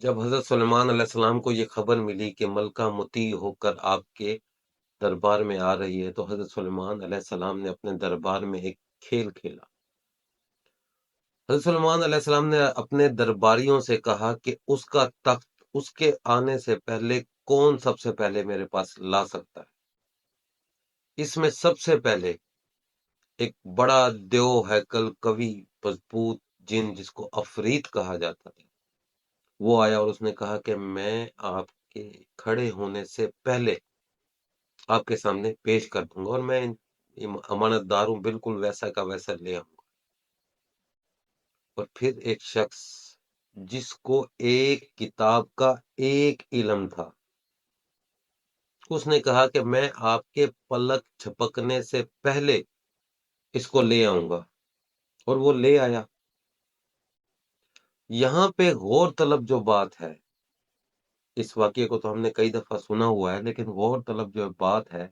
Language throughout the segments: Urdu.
جب حضرت سلیمان علیہ السلام کو یہ خبر ملی کہ ملکہ مطیع ہو کر آپ کے دربار میں آ رہی ہے، تو حضرت سلیمان علیہ السلام نے اپنے دربار میں ایک کھیل کھیلا۔ حضرت سلیمان علیہ السلام نے اپنے درباریوں سے کہا کہ اس کا تخت اس کے آنے سے پہلے کون سب سے پہلے میرے پاس لا سکتا ہے۔ اس میں سب سے پہلے ایک بڑا دیو ہیکل قوی مضبوط جن جس کو عفریت کہا جاتا ہے، وہ آیا اور اس نے کہا کہ میں آپ کے کھڑے ہونے سے پہلے آپ کے سامنے پیش کر دوں گا، اور میں امانت دار ہوں، بالکل ویسا کا ویسا لے آؤں گا۔ اور پھر ایک شخص جس کو ایک کتاب کا ایک علم تھا، اس نے کہا کہ میں آپ کے پلک جھپکنے سے پہلے اس کو لے آؤں گا، اور وہ لے آیا۔ یہاں پہ غور طلب جو بات ہے، اس واقعے کو تو ہم نے کئی دفعہ سنا ہوا ہے، لیکن غور طلب جو بات ہے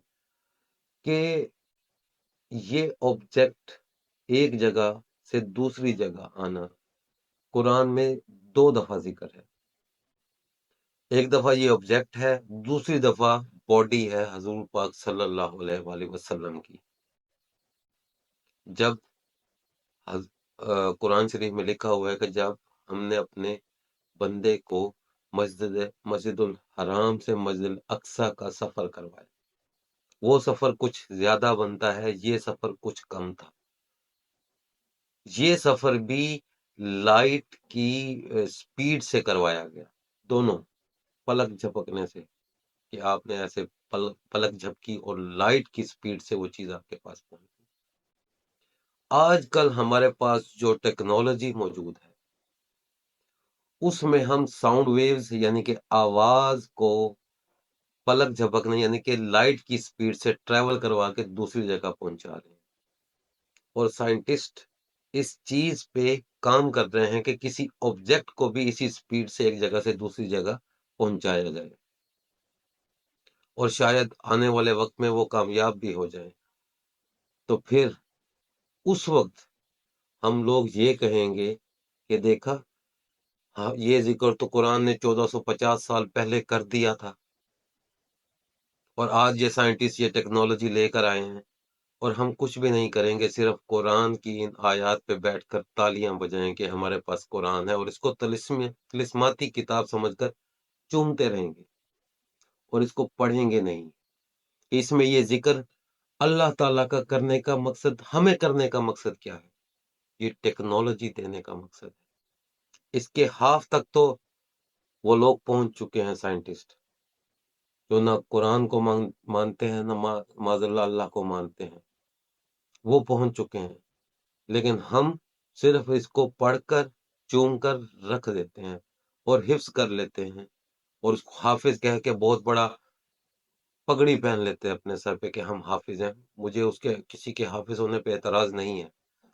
کہ یہ آبجیکٹ ایک جگہ سے دوسری جگہ آنا قرآن میں 2 دفعہ ذکر ہے۔ ایک دفعہ یہ آبجیکٹ ہے، دوسری دفعہ باڈی ہے حضور پاک صلی اللہ علیہ وآلہ وسلم کی۔ جب قرآن شریف میں لکھا ہوا ہے کہ جب ہم نے اپنے بندے کو مسجد الحرام سے مسجد الاقصی کا سفر کروایا، وہ سفر کچھ زیادہ بنتا ہے، یہ سفر کچھ کم تھا۔ یہ سفر بھی لائٹ کی سپیڈ سے کروایا گیا، دونوں پلک جھپکنے سے، کہ آپ نے ایسے پلک جھپکی اور لائٹ کی سپیڈ سے وہ چیز آپ کے پاس پہنچی۔ آج کل ہمارے پاس جو ٹیکنالوجی موجود ہے، اس میں ہم ساؤنڈ ویوز یعنی کہ آواز کو پلک جھپکنے یعنی کہ لائٹ کی سپیڈ سے ٹریول کروا کے دوسری جگہ پہنچا رہے ہیں، اور سائنٹسٹ اس چیز پہ کام کر رہے ہیں کہ کسی آبجیکٹ کو بھی اسی سپیڈ سے ایک جگہ سے دوسری جگہ پہنچایا جائے، اور شاید آنے والے وقت میں وہ کامیاب بھی ہو جائیں۔ تو پھر اس وقت ہم لوگ یہ کہیں گے کہ دیکھا، ہاں، یہ ذکر تو قرآن نے 1450 سال پہلے کر دیا تھا، اور آج یہ سائنٹسٹ یہ ٹیکنالوجی لے کر آئے ہیں، اور ہم کچھ بھی نہیں کریں گے، صرف قرآن کی ان آیات پہ بیٹھ کر تالیاں بجائیں کہ ہمارے پاس قرآن ہے، اور اس کو طلسماتی کتاب سمجھ کر چومتے رہیں گے، اور اس کو پڑھیں گے نہیں۔ اس میں یہ ذکر اللہ تعالیٰ کا کرنے کا مقصد، ہمیں کرنے کا مقصد کیا ہے؟ یہ ٹیکنالوجی دینے کا مقصد ہے۔ اس کے ہاف تک تو وہ لوگ پہنچ چکے ہیں، سائنٹسٹ جو نہ قرآن کو مانتے ہیں، نہ معاذ اللہ اللہ کو مانتے ہیں، وہ پہنچ چکے ہیں۔ لیکن ہم صرف اس کو پڑھ کر چوم کر رکھ دیتے ہیں اور حفظ کر لیتے ہیں، اور اس کو حافظ کہہ کے بہت بڑا پگڑی پہن لیتے ہیں اپنے سر پہ کہ ہم حافظ ہیں۔ مجھے اس کے کسی کے حافظ ہونے پہ اعتراض نہیں ہے،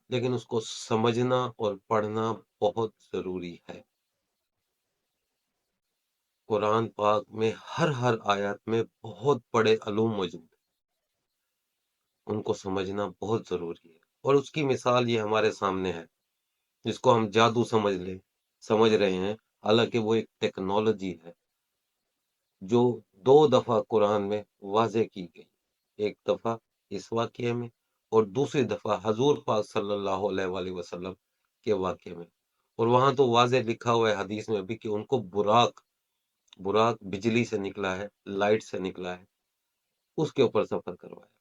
لیکن اس کو سمجھنا اور پڑھنا بہت ضروری ہے۔ قرآن پاک میں ہر آیات میں بہت بڑے علوم موجود ہیں، ان کو سمجھنا بہت ضروری ہے، اور اس کی مثال یہ ہمارے سامنے ہے، جس کو ہم جادو سمجھ رہے ہیں، حالانکہ وہ ایک ٹیکنالوجی ہے جو 2 دفعہ قرآن میں واضح کی گئی، ایک دفعہ اس واقعے میں، اور دوسری دفعہ حضور پاک صلی اللہ علیہ وآلہ وسلم کے واقعے میں۔ اور وہاں تو واضح لکھا ہوا ہے حدیث میں بھی کہ ان کو براق بجلی سے نکلا ہے، لائٹ سے نکلا ہے، اس کے اوپر سفر کروایا۔